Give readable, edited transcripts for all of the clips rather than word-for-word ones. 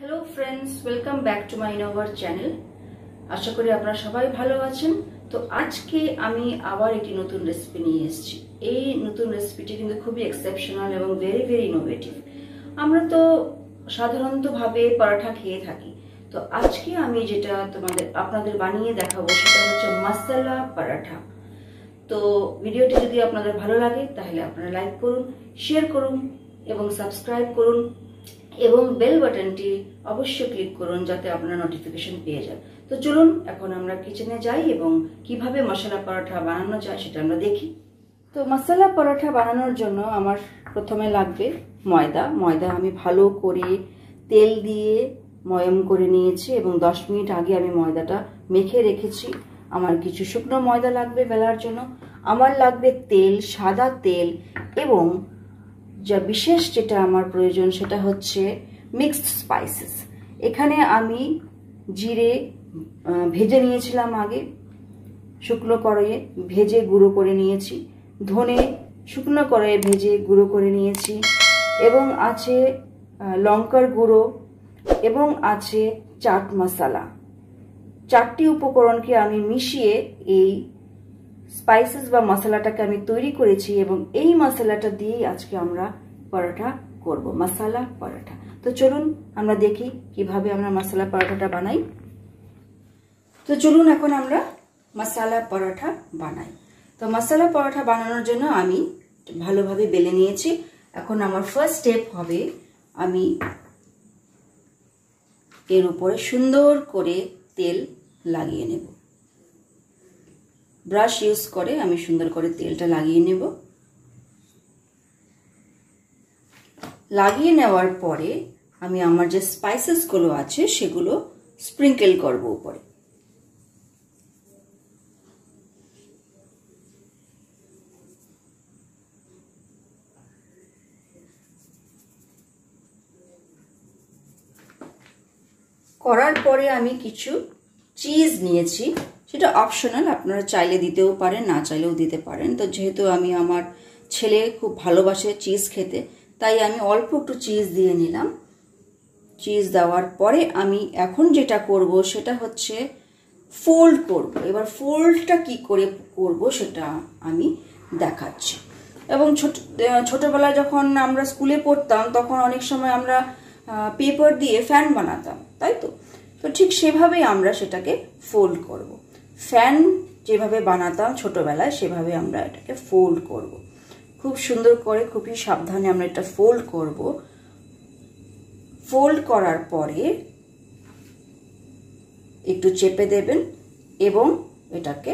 Hello friends, welcome back to my ইনোভার channel. আশা করি আপনারা সবাই ভালো আছেন। তো আজকে আমি আবার একটি নতুন রেসিপি নিয়ে এসেছি। এই নতুন রেসিপিটি কিন্তু খুবই এক্সেপশনাল এবং ভেরি ভেরি ইনোভেটিভ। আমরা তো সাধারণতভাবে পরাঠা খেয়ে থাকি, তো আজকে আমি যেটা আপনাদের বানিয়ে দেখাবো সেটা হচ্ছে মশলা পরাঠা। তো ভিডিওটি যদি আপনাদের ভালো লাগে তাহলে আপনারা লাইক করুন, শেয়ার করুন এবং সাবস্ক্রাইব করুন এবং বেল বাটনটি অবশ্যই ক্লিক করুন যাতে আপনারা নোটিফিকেশন পেয়ে যান। তো চলুন এখন আমরা কিচেনে যাই এবং কিভাবে মশলা পরোটা বানানো যায় সেটা আমরা দেখি। তো মশলা পরোটা বানানোর জন্য আমার প্রথমে লাগবে ময়দা আমি ভালো করে তেল দিয়ে ময়ম করে নিয়েছি এবং 10 মিনিট আগে আমি ময়দাটা মেখে রেখেছি। আমার কিছু শুকনো ময়দা লাগবে বেলার জন্য, আমার লাগবে তেল, সাদা তেল, এবং যা বিশেষ যেটা আমার প্রয়োজন সেটা হচ্ছে মিক্সড স্পাইসেস। এখানে আমি জিরে ভেজে নিয়েছিলাম আগে, শুকনো কড়াইয়ে ভেজে গুঁড়ো করে নিয়েছি। ধনে শুকনো কড়াইয়ে ভেজে গুঁড়ো করে নিয়েছি, এবং আছে লঙ্কার গুঁড়ো, এবং আছে চাট মশলা। 4টি উপকরণকে আমি মিশিয়ে এই স্পাইসেস বা মশলাটাকে আমি তৈরি করেছি, এবং এই মশলাটা দিয়েই আজকে আমরা পরোটা করব, মশলা পরোটা। তো চলুন আমরা দেখি কিভাবে আমরা মশলা পরোটাটা বানাই। তো চলুন এখন আমরা মশলা পরোটা বানাই। তো মশলা পরোটা বানানোর জন্য আমি ভালোভাবে বেলে নিয়েছি। এখন আমার ফার্স্ট স্টেপ হবে আমি এর উপরে সুন্দর করে তেল লাগিয়ে নেব। ব্রাশ ইউজ করে আমি সুন্দর করে তেলটা লাগিয়ে নেব। লাগিয়ে নেওয়ার পরে আমি আমার যে স্পাইসেসগুলো আছে সেগুলো স্প্রিঙ্কেল করব উপরে। করার পরে আমি কিছু চিজ নিয়েছি, সেটা অপশনাল, আপনারা চাইলে দিতেও পারেন, না চাইলেও দিতে পারেন। তো যেহেতু আমি আমার ছেলে খুব ভালোবাসে চিজ খেতে, তাই আমি অল্প একটু চিজ দিয়ে নিলাম। চিজ দেওয়ার পরে আমি এখন যেটা করব সেটা হচ্ছে ফোল্ড করব। এবার ফোল্ডটা কি করে করব সেটা আমি দেখাচ্ছি। এবং ছোটবেলায় যখন আমরা স্কুলে পড়তাম তখন অনেক সময় আমরা পেপার দিয়ে ফ্যান বানাতাম, তাই তো? তো ঠিক সেভাবেই আমরা সেটাকে ফোল্ড করব। ফ্যান যেভাবে বানাতাম ছোটবেলায় সেভাবে আমরা এটাকে ফোল্ড করব। খুব সুন্দর করে, খুবই সাবধানে আমরা এটা ফোল্ড করব। ফোল্ড করার পরে একটু চেপে দেবেন এবং এটাকে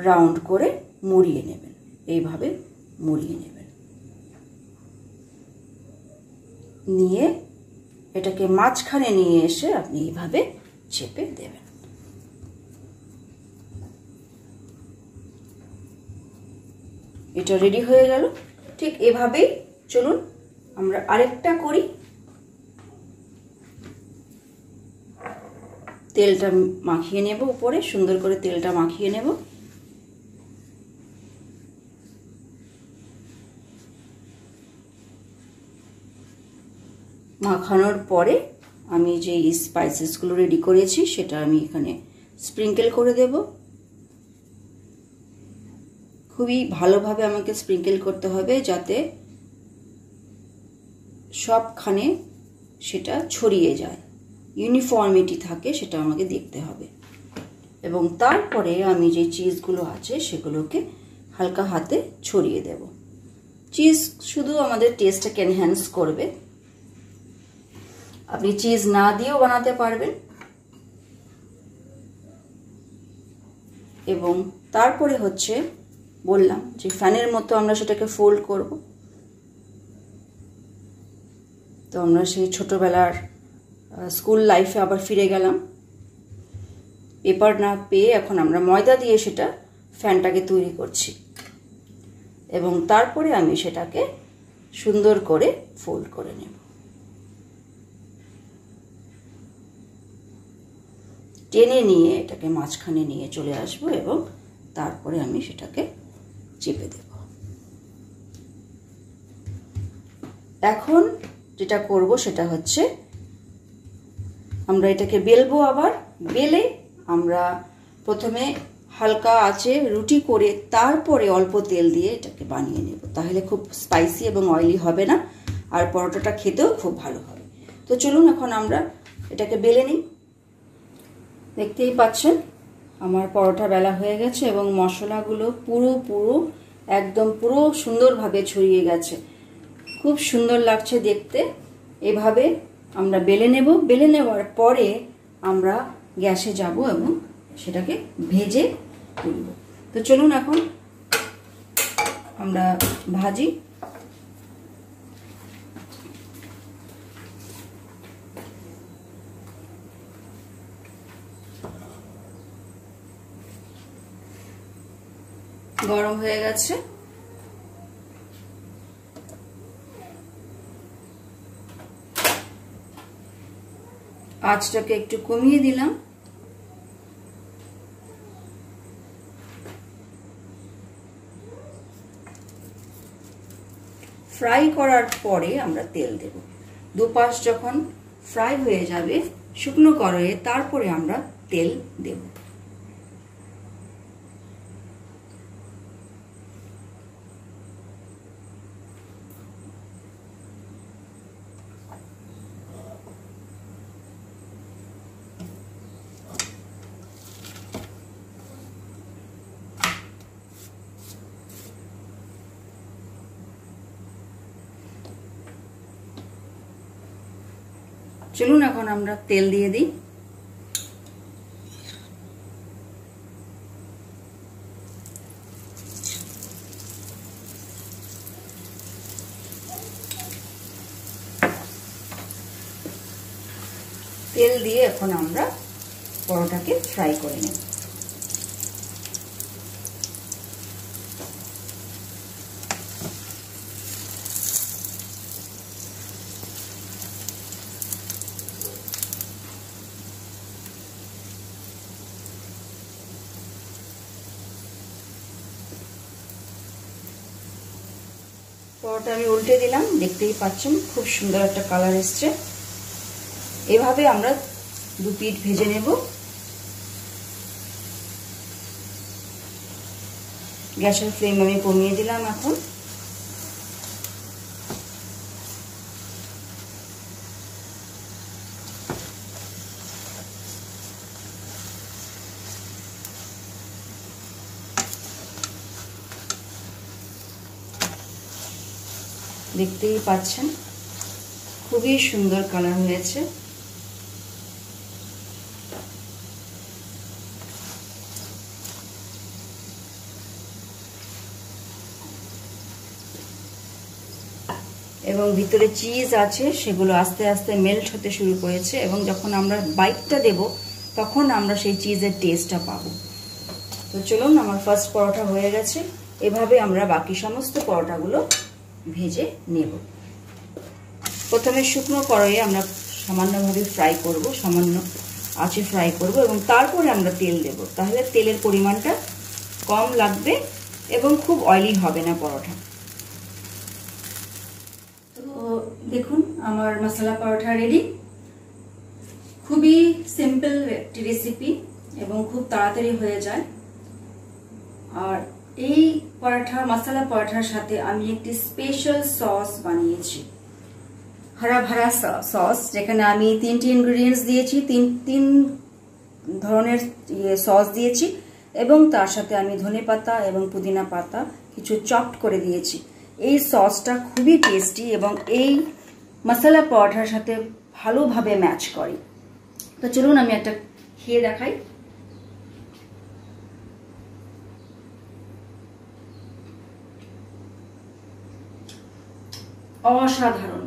রাউন্ড করে মুড়িয়ে নেবেন। এইভাবে মুড়িয়ে নেবেন, নিয়ে এটাকে মাঝখানে নিয়ে এসে আপনি এইভাবে চেপে দেবেন। এটা রেডি হয়ে গেল। ঠিক এভাবেই চলুন আমরা আরেকটা করি। তেলটা মাখিয়ে নেব উপরে, সুন্দর করে তেলটা মাখিয়ে নেব। মাখানোর পরে আমি যে স্পাইসেসগুলো রেডি করেছি সেটা আমি এখানে স্প্রিঙ্কেল করে দেব। খুবই ভালোভাবে আমাকে স্প্রিঙ্কেল করতে হবে যাতে সবখানে সেটা ছড়িয়ে যায়, ইউনিফর্মিটি থাকে, সেটা আমাকে দেখতে হবে। এবং তারপরে আমি যে চিজগুলো আছে সেগুলোকে হালকা হাতে ছড়িয়ে দেব। চিজ শুধু আমাদের টেস্টটাকে এনহ্যান্স করবে। আপনি চিজ না দিয়েও বানাতে পারবেন। এবং তারপরে হচ্ছে বললাম যে ফ্যানের মতো আমরা সেটাকে ফোল্ড করব। তো আমরা সেই ছোটবেলার স্কুল লাইফে আবার ফিরে গেলাম। পেপার না পেয়ে এখন আমরা ময়দা দিয়ে সেটা ফ্যানটাকে তৈরি করছি, এবং তারপরে আমি সেটাকে সুন্দর করে ফোল্ড করে নেব। টেনে নিয়ে এটাকে মাঝখানে নিয়ে চলে আসব এবং তারপরে আমি সেটাকে চেপে দেব। এখন যেটা করব সেটা হচ্ছে আমরা এটাকে বেলবো। আবার বেলে আমরা প্রথমে হালকা আঁচে রুটি করে তারপরে অল্প তেল দিয়ে এটাকে বানিয়ে নেব। তাহলে খুব স্পাইসি এবং অয়েলি হবে না, আর পরোটাটা খেতেও খুব ভালো হবে। তো চলুন এখন আমরা এটাকে বেলে নিই। দেখতেই পাচ্ছেন আমার পরোটা বেলা হয়ে গেছে এবং মশলাগুলো একদম পুরো সুন্দরভাবে ছড়িয়ে গেছে। খুব সুন্দর লাগছে দেখতে। এভাবে আমরা বেলে নেব। বেলে নেওয়ার পরে আমরা গ্যাসে যাব এবং সেটাকে ভেজে তুলব। তো চলুন এখন আমরা ভাজি। গরম হয়ে গেছে। আঁচটাকে একটু কমিয়ে দিলাম। ফ্রাই করার পরে আমরা তেল দেব। দুপাশ যখন ফ্রাই হয়ে যাবে শুকনো কড়াইয়ে, তারপরে আমরা তেল দেব। চলুন এখন আমরা তেল দিয়ে দিই। তেল দিয়ে এখন আমরা পরোটাকে ফ্রাই করে নেব। পরোটা আমি উল্টে দিলাম। দেখতেই পাচ্ছেন খুব সুন্দর একটা কালার এসছে। এভাবে আমরা দু পিঠ ভেজে নেব। গ্যাসের ফ্লেম আমি কমিয়ে দিলাম। এখন দেখতেই পাচ্ছেন খুবই সুন্দর কালার হয়েছে। এবং ভিতরে চিজ আছে, সেগুলো আস্তে আস্তে মেল্ট হতে শুরু করেছে এবং যখন আমরা বাইটটা দেব তখন আমরা সেই চিজের টেস্টটা পাবো। তো চলুন, আমার ফার্স্ট পরোটা হয়ে গেছে। এভাবে আমরা বাকি সমস্ত পরোটাগুলো ভেজে নেব। প্রথমে শুকনো কড়াইয়ে আমরা সামান্যভাবে ফ্রাই করব, সামান্য আঁচে ফ্রাই করব এবং তারপরে আমরা তেল দেব। তাহলে তেলের পরিমাণটা কম লাগবে এবং খুব অয়েলি হবে না পরোটা। তো দেখুন আমার মশলা পরোটা রেডি। খুবই সিম্পল একটি রেসিপি এবং খুব তাড়াতাড়ি হয়ে যায়। আর এই পরোটা, মশলা পরোটার সাথে আমি একটি স্পেশাল সস বানিয়েছি, হরা ভরা সস, যেখানে আমি 3টি ইনগ্রেডিয়েন্টস দিয়েছি, তিন ধরনের সস দিয়েছি এবং তার সাথে আমি ধনেপাতা এবং পুদিনা পাতা কিছু চপড করে দিয়েছি। এই সসটা খুবই টেস্টি এবং এই মশলা পরোটার সাথে ভালোভাবে ম্যাচ করে। তো চলুন আমি একটা খেয়ে দেখাই। অসাধারণ,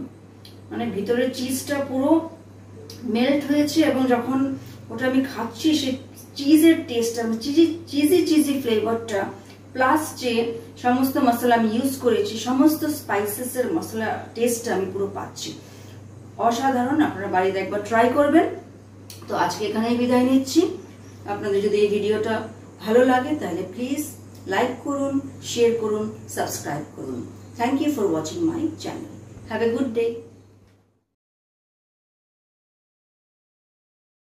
মানে ভিতরের চিজটা পুরো মেল্ট হয়েছে এবং যখন ওটা আমি খাচ্ছি সে চিজের টেস্টটা, চিজি ফ্লেভারটা প্লাস যে সমস্ত মশলা আমি ইউজ করেছি, সমস্ত স্পাইসেসের মশলা টেস্টটা আমি পুরো পাচ্ছি। অসাধারণ, আপনারা বাড়িতে একবার ট্রাই করবেন। তো আজকে এখানেই বিদায় নিচ্ছি। আপনাদের যদি এই ভিডিওটা ভালো লাগে তাহলে প্লিজ লাইক করুন, শেয়ার করুন, সাবস্ক্রাইব করুন। Thank you for watching my channel. Have a good day.